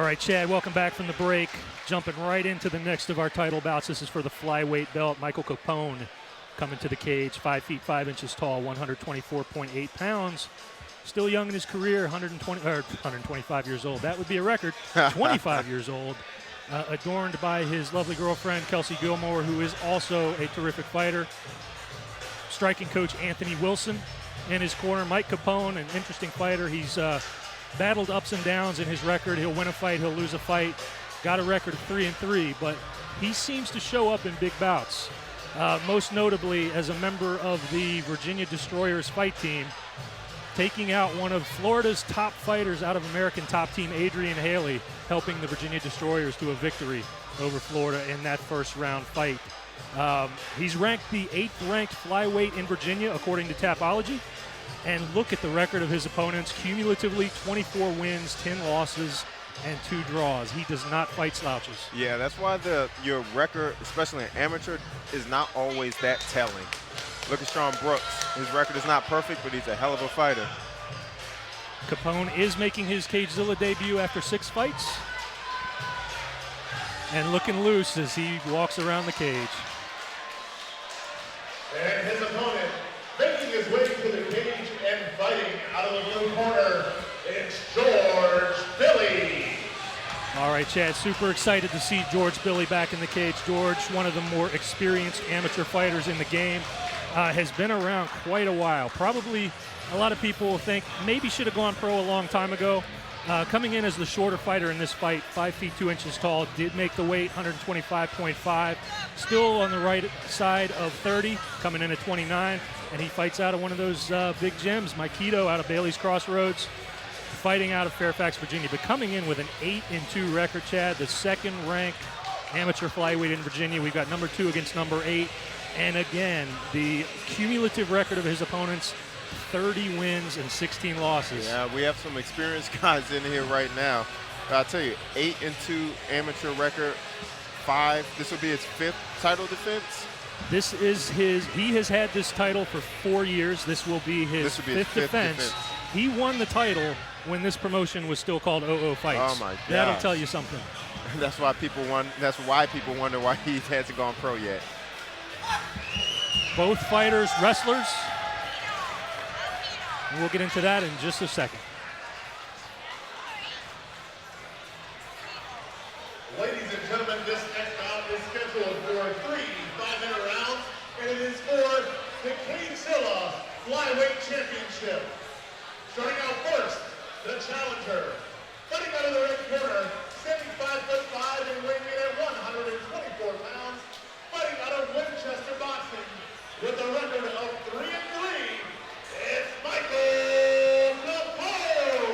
right, Chad, welcome back from the break. Jumping right into the next of our title bouts. This is for the flyweight belt. Michael Capone coming to the cage, 5 feet 5 inches tall, 124.8 pounds. Still young in his career, 125 years old. That would be a record. 25 years old. Adorned by his lovely girlfriend, Kelsey Gilmore, who is also a terrific fighter. Striking coach Anthony Wilson in his corner. Mike Capone, an interesting fighter. He's battled ups and downs in his record. He'll win a fight, he'll lose a fight. Got a record of 3-3, but he seems to show up in big bouts. Most notably as a member of the Virginia Destroyers fight team, taking out one of Florida's top fighters out of American top team, Adrian Haley, helping the Virginia Destroyers to a victory over Florida in that first round fight. He's ranked the 8th ranked flyweight in Virginia, according to Tapology. And look at the record of his opponents. Cumulatively, 24 wins, 10 losses, and 2 draws. He does not fight slouches. Yeah, that's why your record, especially in amateur, is not always that telling. Look at Sean Brooks. His record is not perfect, but he's a hell of a fighter. Capone is making his CageZilla debut after 6 fights. And looking loose as he walks around the cage. And his opponent, making his way to the cage and fighting out of the blue corner, it's George Billy. All right, Chad, super excited to see George Billy back in the cage. George, one of the more experienced amateur fighters in the game, has been around quite a while. Probably a lot of people think maybe should have gone pro a long time ago. Coming in as the shorter fighter in this fight, 5 feet 2 inches tall, did make the weight, 125.5. Still on the right side of 30, coming in at 29, and he fights out of one of those big gyms, Maikido out of Bailey's Crossroads, fighting out of Fairfax, Virginia, but coming in with an 8-2 record, Chad, the 2nd ranked amateur flyweight in Virginia. We've got number 2 against number 8, and again, the cumulative record of his opponents, 30 wins and 16 losses. Yeah, we have some experienced guys in here right now. But I'll tell you, 8-2 amateur record, 5. This will be his 5th title defense. This is he has had this title for 4 years. This will be his 5th defense. He won the title when this promotion was still called OO Fights. Oh my God. That'll tell you something. That's why people wonder why he hasn't gone pro yet. Both fighters, wrestlers. And we'll get into that in just a second. Ladies and gentlemen, this next bout is scheduled for 3 5-minute rounds, and it is for the CageZilla Flyweight Championship. Starting out first, the challenger. Fighting out of the red corner, 75'5" and weighing in at 124 pounds. Fighting out of Winchester Boxing with a record of 3-3. It's Michael Capone!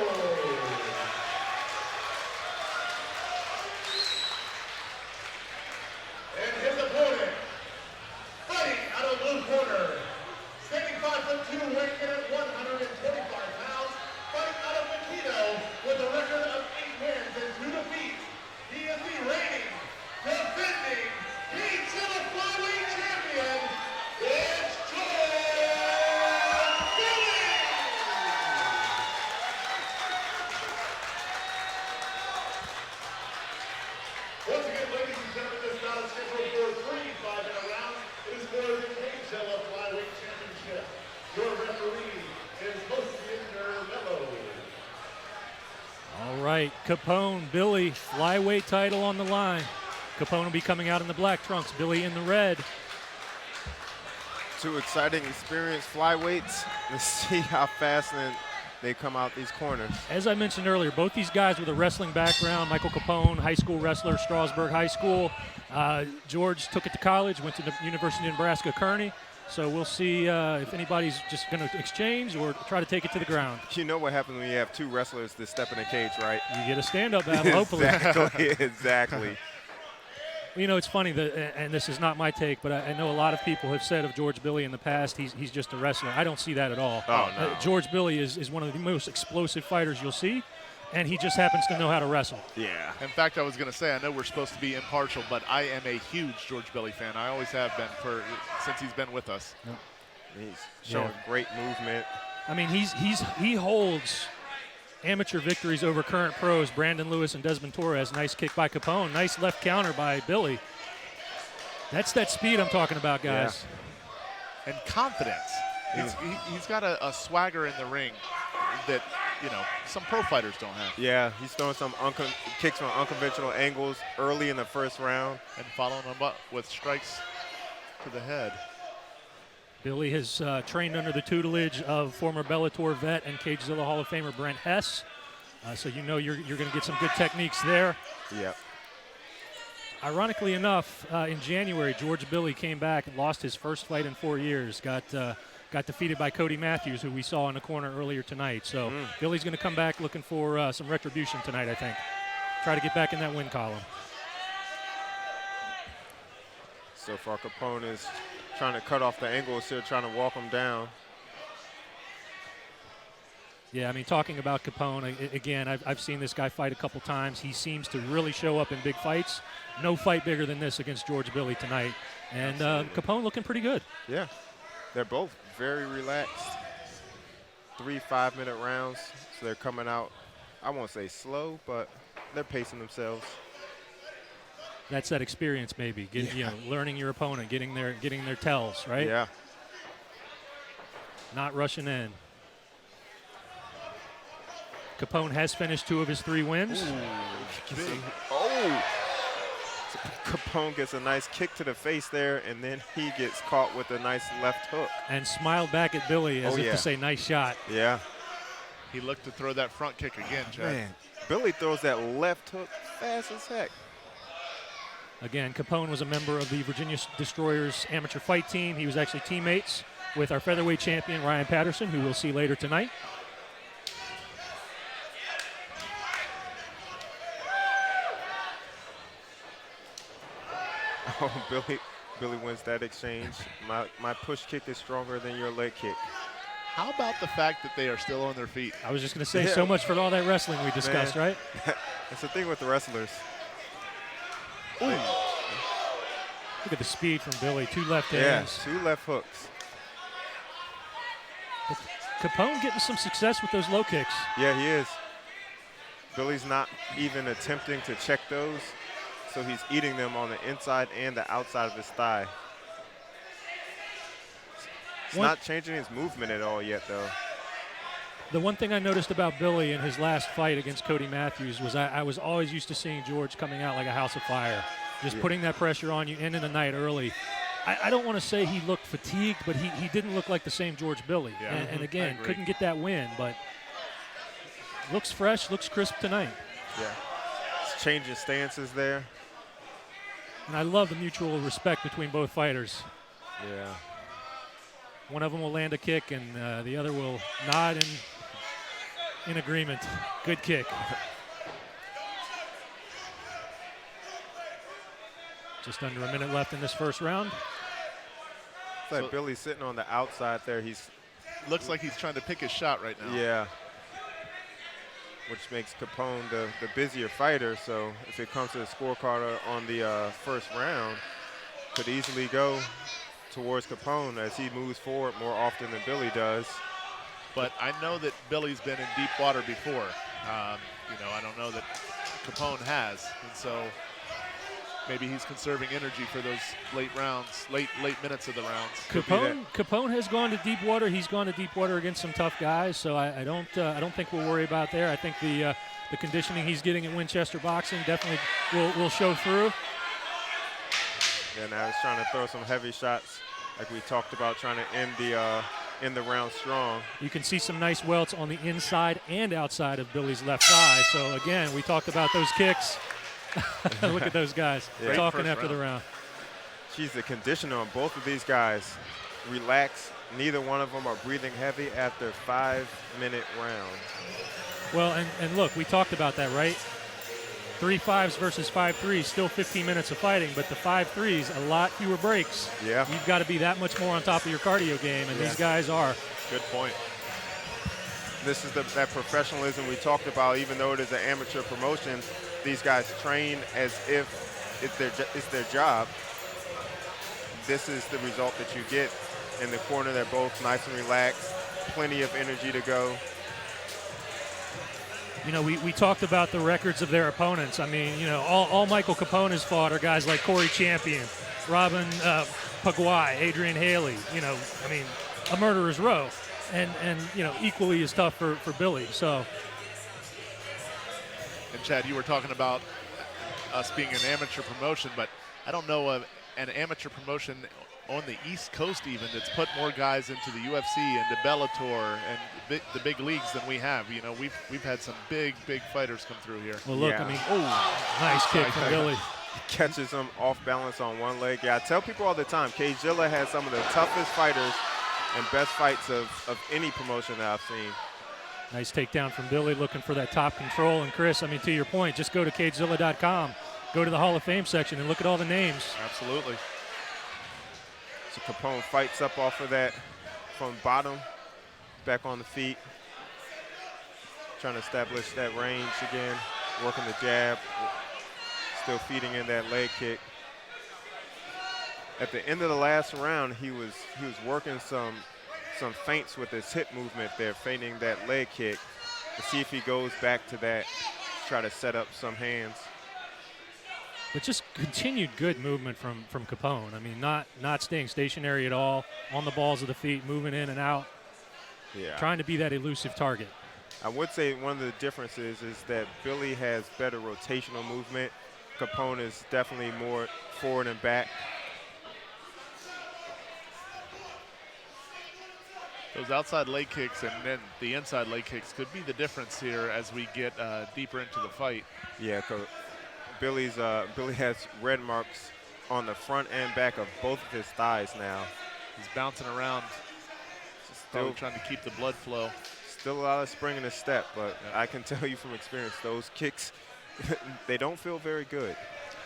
And his opponent, fighting out of blue corner, standing 5'2", weighing in at 125 pounds, fighting out of Maikido with a record of 8 wins and 2 defeats. He is the reigning, defending CageZilla Flyweight Champion. It's once again, ladies and gentlemen, this bout is scheduled for 3 5-minute rounds. It is for the CageZilla Flyweight Championship. Your referee is Mr. Mello. All right, Capone, Billy, flyweight title on the line. Capone will be coming out in the black trunks, Billy in the red. 2 exciting, experienced flyweights. Let's see how fast they come out these corners. As I mentioned earlier, both these guys with a wrestling background. Michael Capone, high school wrestler, Strasburg High School. George took it to college, went to the University of Nebraska-Kearney. So we'll see if anybody's just going to exchange or try to take it to the ground. You know what happens when you have 2 wrestlers that step in a cage, right? You get a stand-up battle, hopefully. Exactly. You know, it's funny, and this is not my take, but I know a lot of people have said of George Billy in the past, he's just a wrestler. I don't see that at all. Oh, no. George Billy is one of the most explosive fighters you'll see, and he just happens to know how to wrestle. Yeah. In fact, I was going to say, I know we're supposed to be impartial, but I am a huge George Billy fan. I always have been since he's been with us. He's showing great movement. I mean, he holds amateur victories over current pros, Brandon Lewis and Desmond Torres. Nice kick by Capone. Nice left counter by Billy. That's that speed I'm talking about, guys. Yeah. And confidence. He's got a swagger in the ring that, you know, some pro fighters don't have. Yeah, he's throwing some kicks from unconventional angles early in the first round. And following them up with strikes to the head. Billy has trained under the tutelage of former Bellator vet and CageZilla Hall of Famer Brent Hess. So you know you're going to get some good techniques there. Yep. Ironically enough, in January, George Billy came back and lost his first fight in 4 years. Got defeated by Cody Matthews, who we saw in the corner earlier tonight. So Billy's going to come back looking for some retribution tonight, I think. Try to get back in that win column. So far, Capone is trying to cut off the angles here, trying to walk him down. Yeah, I mean, talking about Capone, again, I've seen this guy fight a couple times. He seems to really show up in big fights. No fight bigger than this against George Billy tonight. And Capone looking pretty good. Yeah, they're both very relaxed. 3 5-minute rounds, so they're coming out, I won't say slow, but they're pacing themselves. That's that experience, maybe. You know, learning your opponent, getting their tells, right? Yeah. Not rushing in. Capone has finished 2 of his 3 wins. So Capone gets a nice kick to the face there, and then he gets caught with a nice left hook. And smiled back at Billy as if to say, nice shot. Yeah. He looked to throw that front kick again, Chad. Man, Billy throws that left hook fast as heck. Again, Capone was a member of the Virginia Destroyers amateur fight team. He was actually teammates with our featherweight champion, Ryan Patterson, who we'll see later tonight. Oh, Billy wins that exchange. My push kick is stronger than your leg kick. How about the fact that they are still on their feet? I was just going to say, so much for all that wrestling we discussed, right? That's the thing with the wrestlers. Ooh. Look at the speed from Billy. 2 left hands. Yeah, 2 left hooks. But Capone getting some success with those low kicks. Yeah, he is. Billy's not even attempting to check those, so he's eating them on the inside and the outside of his thigh. It's not changing his movement at all yet, though. The one thing I noticed about Billy in his last fight against Cody Matthews was I was always used to seeing George coming out like a house of fire, just putting that pressure on you, ending the night early. I don't want to say he looked fatigued, but he didn't look like the same George Billy. Yeah. And again, couldn't get that win, but looks fresh, looks crisp tonight. Yeah. It's changing stances there. And I love the mutual respect between both fighters. Yeah. One of them will land a kick, and the other will nod in agreement. Good kick. Just under a minute left in this first round. It's like Billy's sitting on the outside there. He's looks like he's trying to pick his shot right now. Yeah. Which makes Capone the busier fighter. So if it comes to the scorecard on the first round, could easily go towards Capone as he moves forward more often than Billy does. But I know that Billy's been in deep water before. You know, I don't know that Capone has, and so maybe he's conserving energy for those late rounds, late minutes of the rounds. Capone has gone to deep water. He's gone to deep water against some tough guys, so I don't think we'll worry about there. I think the conditioning he's getting at Winchester Boxing definitely will show through. Yeah, now he's trying to throw some heavy shots, like we talked about, trying to end the round strong. You can see some nice welts on the inside and outside of Billy's left thigh. So again, we talked about those kicks. Look at those guys talking after the round. Geez, the conditioner on both of these guys. Relax. Neither one of them are breathing heavy after 5-minute round. Well, and look, we talked about that, right? 3 5s versus 5 3s, still 15 minutes of fighting, but the 5 3s, a lot fewer breaks. Yeah. You've got to be that much more on top of your cardio game, and these guys are. Good point. This is that professionalism we talked about. Even though it is an amateur promotion, these guys train as if it's their job. This is the result that you get. In the corner, they're both nice and relaxed, plenty of energy to go. You know, we talked about the records of their opponents. I mean, you know, all Michael Capone has fought are guys like Corey Champion, Robin Paguay, Adrian Haley. You know, I mean, a murderer's row. And you know, equally as tough for Billy. So. And Chad, you were talking about us being an amateur promotion, but I don't know of an amateur promotion on the East Coast even that's put more guys into the UFC, into Bellator, and the big leagues than we have. You know, we've had some big fighters come through here. Well, look, I mean, nice kick from Billy. Catches him off balance on one leg. Yeah, I tell people all the time, CageZilla has some of the toughest fighters and best fights of any promotion that I've seen. Nice takedown from Billy, looking for that top control. And Chris, I mean, to your point, just go to CageZilla.com, go to the Hall of Fame section, and look at all the names. Absolutely. So Capone fights up off of that from bottom, back on the feet. Trying to establish that range again, working the jab, still feeding in that leg kick. At the end of the last round, he was working some feints with his hip movement there, feigning that leg kick to see if he goes back to that, try to set up some hands. But just continued good movement from Capone. I mean, not staying stationary at all, on the balls of the feet, moving in and out, trying to be that elusive target. I would say one of the differences is that Billy has better rotational movement. Capone is definitely more forward and back. Those outside leg kicks and then the inside leg kicks could be the difference here as we get deeper into the fight. Yeah, Billy has red marks on the front and back of both of his thighs now. He's bouncing around, still trying to keep the blood flow. Still a lot of spring in his step, but I can tell you from experience, those kicks, they don't feel very good.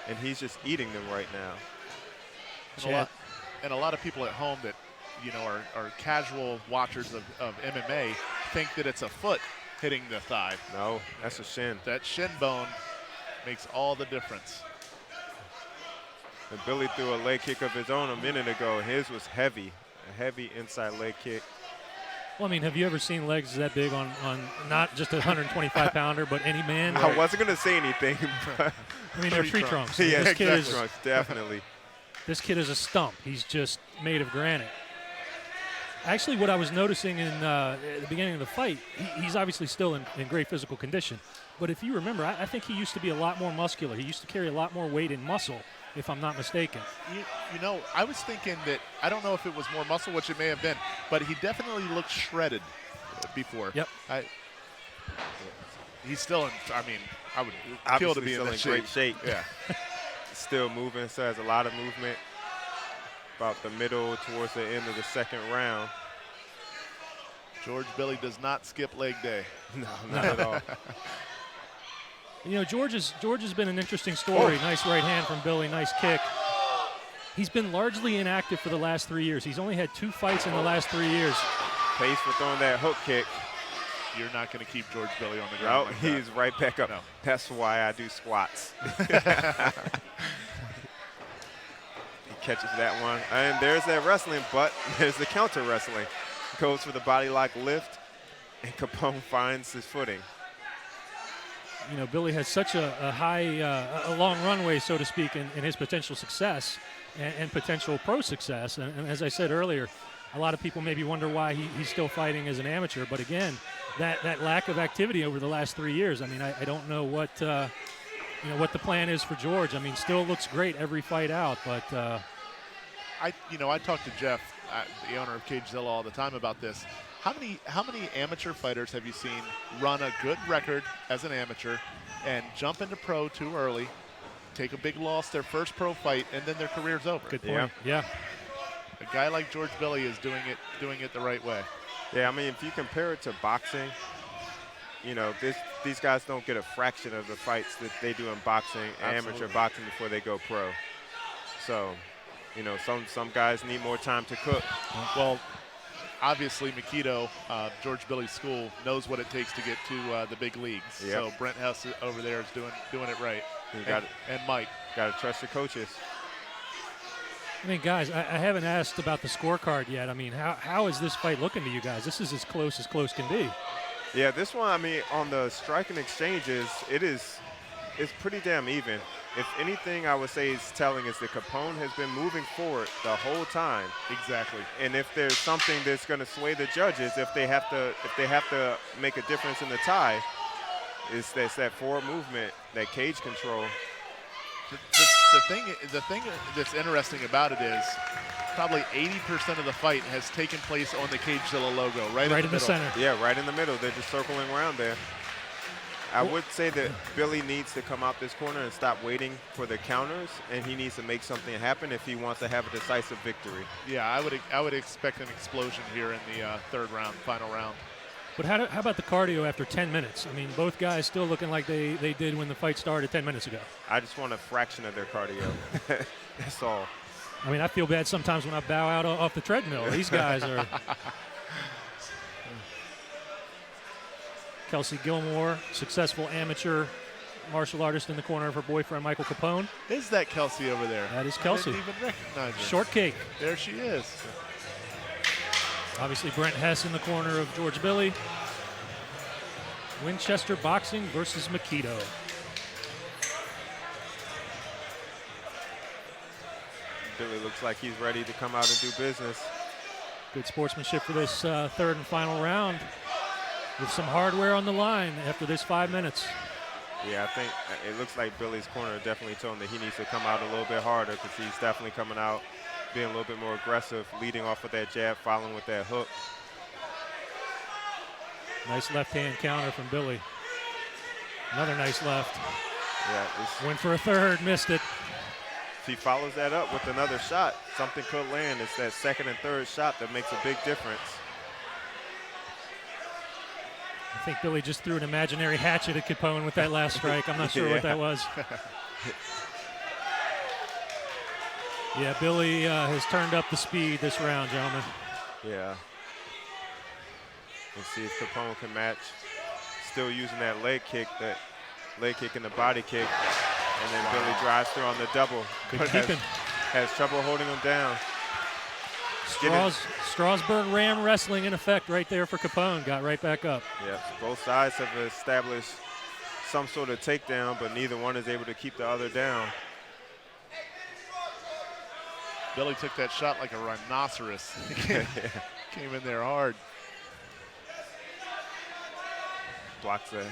And he's just eating them right now. And a lot of people at home that, you know, are casual watchers of MMA think that it's a foot hitting the thigh. No, that's a shin. That shin bone makes all the difference. And Billy threw a leg kick of his own a minute ago. His was heavy, a heavy inside leg kick. Well, I mean, have you ever seen legs that big on not just a 125-pounder, but any man? I wasn't going to say anything. But I mean, they're tree trunks. Yeah, this kid is trunks, definitely. This kid is a stump. He's just made of granite. Actually, what I was noticing at the beginning of the fight, he's obviously still in great physical condition. But if you remember, I think he used to be a lot more muscular. He used to carry a lot more weight and muscle, if I'm not mistaken. You know, I was thinking that, I don't know if it was more muscle, which it may have been, but he definitely looked shredded before. Yep. He's still in, I mean, I would kill to be in that great shape. Yeah. Still moving, so has a lot of movement. About the middle towards the end of the second round. George Billy does not skip leg day. No, not at all. You know, George has been an interesting story. Nice right hand from Billy, nice kick. He's been largely inactive for the last 3 years. He's only had 2 fights in the last 3 years. Pays for throwing that hook kick. You're not going to keep George Billy on the ground. No, like he's right back up. No. That's why I do squats. Catches that one, and there's that wrestling, but there's the counter wrestling. Goes for the body lock lift, and Capone finds his footing. You know, Billy has such a high, a long runway, so to speak, in his potential success and potential pro success. And as I said earlier, a lot of people maybe wonder why he's still fighting as an amateur. But again, that lack of activity over the last 3 years. I mean, I don't know what what the plan is for George. I mean, still looks great every fight out, but. I talk to Jeff, the owner of CageZilla, all the time about this. How many amateur fighters have you seen run a good record as an amateur and jump into pro too early, take a big loss their first pro fight, and then their career's over? Good point. Yeah. A guy like George Billy is doing it the right way. Yeah, I mean, if you compare it to boxing, you know, these guys don't get a fraction of the fights that they do in boxing, amateur boxing, before they go pro. So, you know, some guys need more time to cook. Well, obviously, Makito, George Billy's school, knows what it takes to get to the big leagues. Yep. So Brent Hess over there is doing it right. And Mike. Got to trust your coaches. I mean, guys, I haven't asked about the scorecard yet. I mean, how is this fight looking to you guys? This is as close can be. Yeah, this one, I mean, on the striking exchanges, it's pretty damn even. If anything, I would say is telling is that Capone has been moving forward the whole time. Exactly. And if there's something that's going to sway the judges, if they have to make a difference in the tie, it's that forward movement, that cage control. The thing that's interesting about it is probably 80% of the fight has taken place on the CageZilla logo, right in the center. Yeah, right in the middle. They're just circling around there. I would say that Billy needs to come out this corner and stop waiting for the counters, and he needs to make something happen if he wants to have a decisive victory. Yeah, I would expect an explosion here in the third round, final round. But how about the cardio after 10 minutes? I mean, both guys still looking like they did when the fight started 10 minutes ago. I just want a fraction of their cardio. That's all. I mean, I feel bad sometimes when I bow out off the treadmill. These guys are. Kelsey Gilmore, successful amateur martial artist in the corner of her boyfriend, Michael Capone. Is that Kelsey over there? That is Kelsey. I didn't even recognize her. Short cake. There she is. Obviously, Brent Hess in the corner of George Billy. Winchester Boxing versus Makito. Billy looks like he's ready to come out and do business. Good sportsmanship for this third and final round, with some hardware on the line after this 5 minutes. Yeah, I think it looks like Billy's corner definitely told him that he needs to come out a little bit harder, because he's definitely coming out being a little bit more aggressive, leading off with that jab, following with that hook. Nice left-hand counter from Billy. Another nice left. Yeah, went for a third, missed it. If he follows that up with another shot, something could land. It's that second and third shot that makes a big difference. I think Billy just threw an imaginary hatchet at Capone with that last strike. I'm not sure what that was. Yeah, Billy has turned up the speed this round, gentlemen. Yeah. Let's see if Capone can match. Still using that leg kick and the body kick. And then Billy drives through on the double. Good keeping. Has trouble holding him down. Strasburg Ram wrestling in effect right there for Capone. Got right back up. Yeah, both sides have established some sort of takedown, but neither one is able to keep the other down. Billy took that shot like a rhinoceros. Came in there hard. Blocks the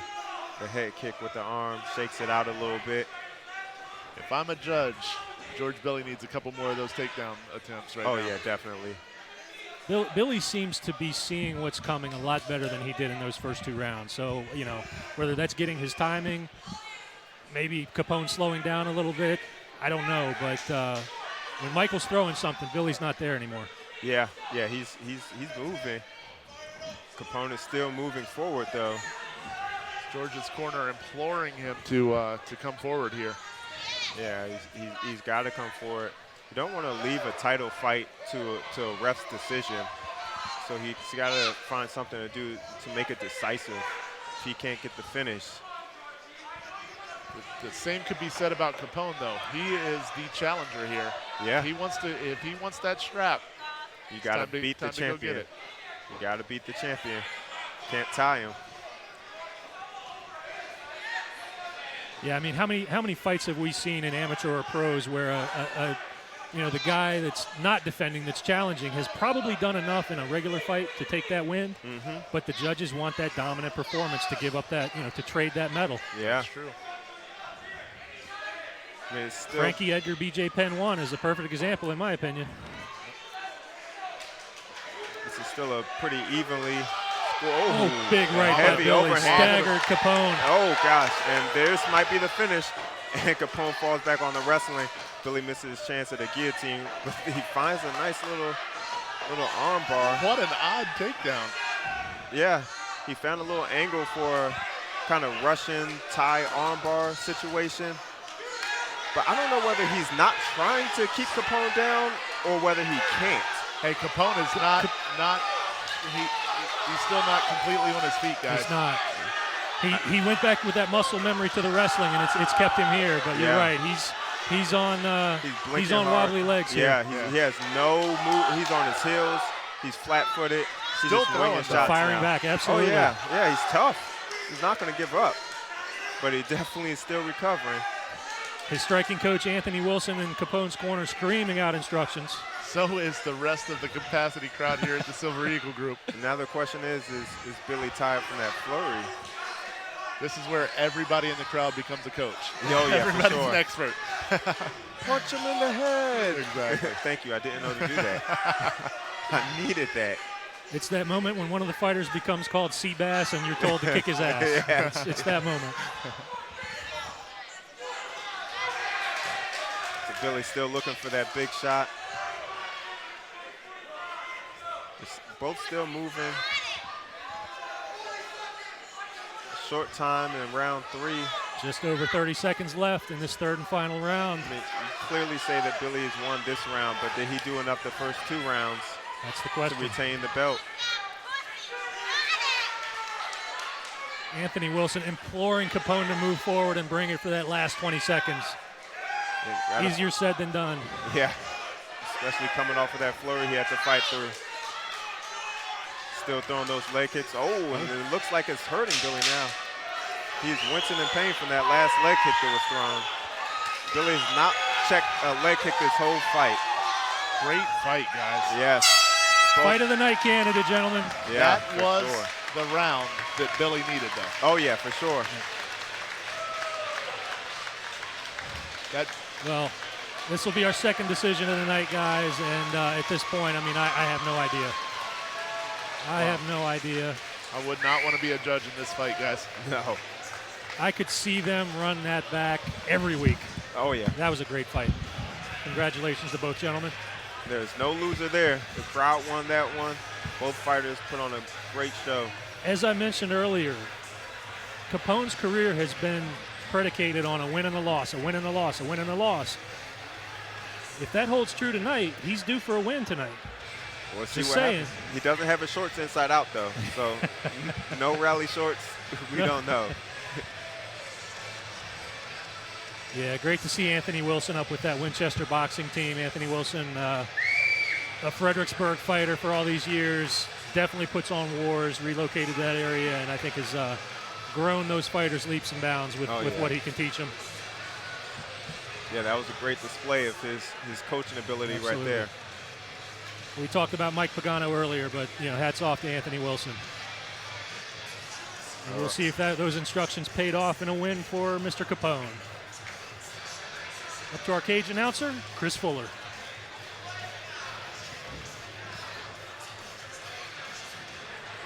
head kick with the arm, shakes it out a little bit. If I'm a judge, George Billy needs a couple more of those takedown attempts right now. Oh, yeah, definitely. Billy seems to be seeing what's coming a lot better than he did in those first 2 rounds. So, you know, whether that's getting his timing, maybe Capone slowing down a little bit, I don't know. But when Michael's throwing something, Billy's not there anymore. Yeah, he's moving. Capone is still moving forward, though. George's corner imploring him to come forward here. Yeah, he's got to come forward. You don't want to leave a title fight to a ref's decision. So he's got to find something to do to make it decisive if he can't get the finish. The same could be said about Capone, though. He is the challenger here. Yeah. If he wants that strap, you got to beat the champion. You got to beat the champion. Can't tie him. Yeah, I mean, how many fights have we seen in amateur or pros where the guy that's not defending, that's challenging, has probably done enough in a regular fight to take that win, but the judges want that dominant performance to give up that, to trade that medal. Yeah, that's true. I mean, Frankie Edgar, BJ Penn 1 is a perfect example, in my opinion. This is still a pretty evenly. Oh, big right by Billy, staggered Capone. Oh, gosh, and this might be the finish. And Capone falls back on the wrestling. Billy misses his chance at a guillotine, but he finds a nice little arm bar. What an odd takedown. Yeah, he found a little angle for kind of Russian Thai arm bar situation. But I don't know whether he's not trying to keep Capone down or whether he can't. Hey, Capone is not he's still not completely on his feet, guys. He's not. He went back with that muscle memory to the wrestling, and it's kept him here. But you're right. He's on he's wobbly legs here. Yeah, he has no move. He's on his heels. He's flat-footed. He's Still just winging throwing, shots Firing now. back, absolutely. Oh, yeah, he's tough. He's not going to give up, but he definitely is still recovering. His striking coach, Anthony Wilson, in Capone's corner screaming out instructions. So is the rest of the capacity crowd here at the Silver Eagle group. Now the question is Billy tired from that flurry? This is where everybody in the crowd becomes a coach. Oh, yeah, Everybody's for sure. an expert. Punch him in the head. Exactly. Thank you. I didn't know to do that. I needed that. It's that moment when one of the fighters becomes called Seabass and you're told to kick his ass. Yeah. It's that moment. So Billy's still looking for that big shot. It's both still moving. Short time in round 3. Just over 30 seconds left in this third and final round. I mean, you clearly say that Billy has won this round, but did he do enough the first 2 rounds That's the to question. retain the belt? Anthony Wilson imploring Capone to move forward and bring it for that last 20 seconds. Easier said than done. Yeah, especially coming off of that flurry he had to fight through. Still throwing those leg kicks. Oh, and it looks like it's hurting Billy now. He's wincing in pain from that last leg kick that was thrown. Billy has not checked a leg kick this whole fight. Great fight, guys. Yes. Fight of the night candidate, gentlemen. Yeah, That for was sure. the round that Billy needed, though. Oh, yeah, for sure. Well, this will be our second decision of the night, guys. And at this point, I mean, I have no idea. I have no idea. I would not want to be a judge in this fight, guys. No. I could see them run that back every week. Oh, yeah. That was a great fight. Congratulations to both gentlemen. There's no loser there. The crowd won that one. Both fighters put on a great show. As I mentioned earlier, Capone's career has been predicated on a win and a loss, a win and a loss, a win and a loss. If that holds true tonight, he's due for a win tonight. We'll see Just what saying. happens. He doesn't have his shorts inside out, though. So no rally shorts. We don't know. Yeah, great to see Anthony Wilson up with that Winchester boxing team. Anthony Wilson, a Fredericksburg fighter for all these years, definitely puts on wars, relocated that area, and I think has grown those fighters leaps and bounds with what he can teach them. Yeah, that was a great display of his coaching ability Absolutely. right there. We talked about Mike Pagano earlier, but hats off to Anthony Wilson. And we'll see if those instructions paid off in a win for Mr. Capone. Up to our cage announcer, Chris Fuller.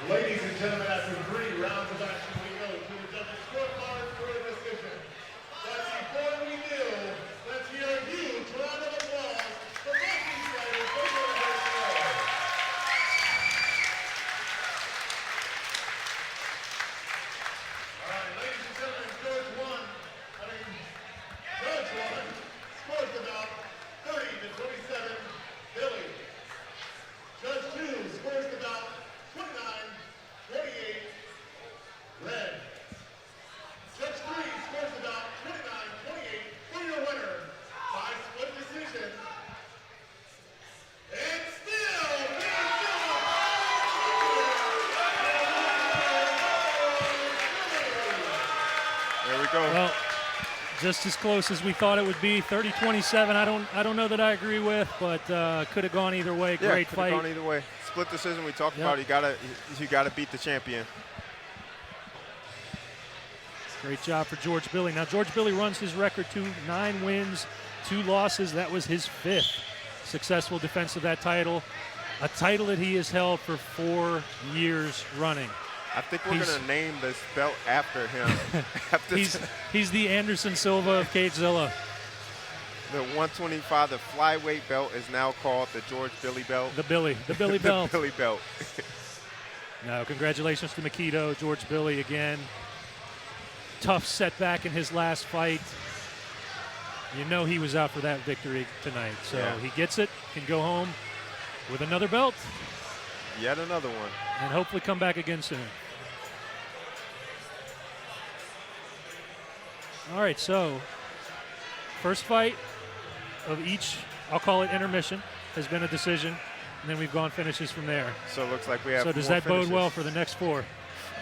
Ladies and gentlemen, after 3 rounds of action, we go to the judges' scorecard for a decision. But before we do, let's hear a huge round of applause for both these fighters. All right, ladies and gentlemen, Judge 1 scores about 30-27, Billy. Judge 2 scores about 29-28, red. Judge 3 scores about 29-28 for your winner by split decision. And still, There we go. Well, just as close as we thought it would be. 30-27. I don't know that I agree with, but could have gone either way. Yeah, Great could've fight. gone either way. Split decision we talked Yep. about. You gotta beat the champion. Great job for George Billy. Now, George Billy runs his record to 9 wins, 2 losses. That was his 5th successful defense of that title, a title that he has held for 4 years running. I think we're gonna name this belt after him. He's the Anderson Silva of CageZilla. The 125, the flyweight belt is now called the George Billy belt. The Billy belt. The Billy belt. No, congratulations to Makito, George Billy again. Tough setback in his last fight. You know he was out for that victory tonight. So he gets it, can go home with another belt. Yet another one. And hopefully come back again soon. All right, so first fight of each, I'll call it intermission, has been a decision. and then we've gone finishes from there. So it looks like we have So does more that bode finishes. well for the next 4?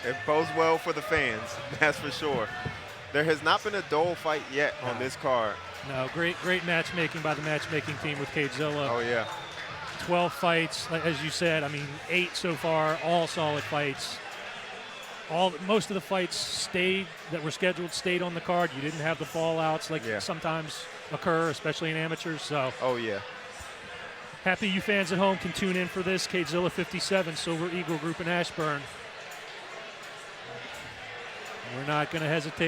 It bodes well for the fans, that's for sure. There has not been a dull fight yet on this card. No, great matchmaking by the matchmaking team with CageZilla. Oh, yeah. 12 fights, as you said. I mean, 8 so far, all solid fights. Most of the fights that were scheduled stayed on the card. You didn't have the fallouts like sometimes occur, especially in amateurs. So, oh yeah. Happy you fans at home can tune in for this CageZilla 57 Silver Eagle Group in Ashburn. We're not going to hesitate.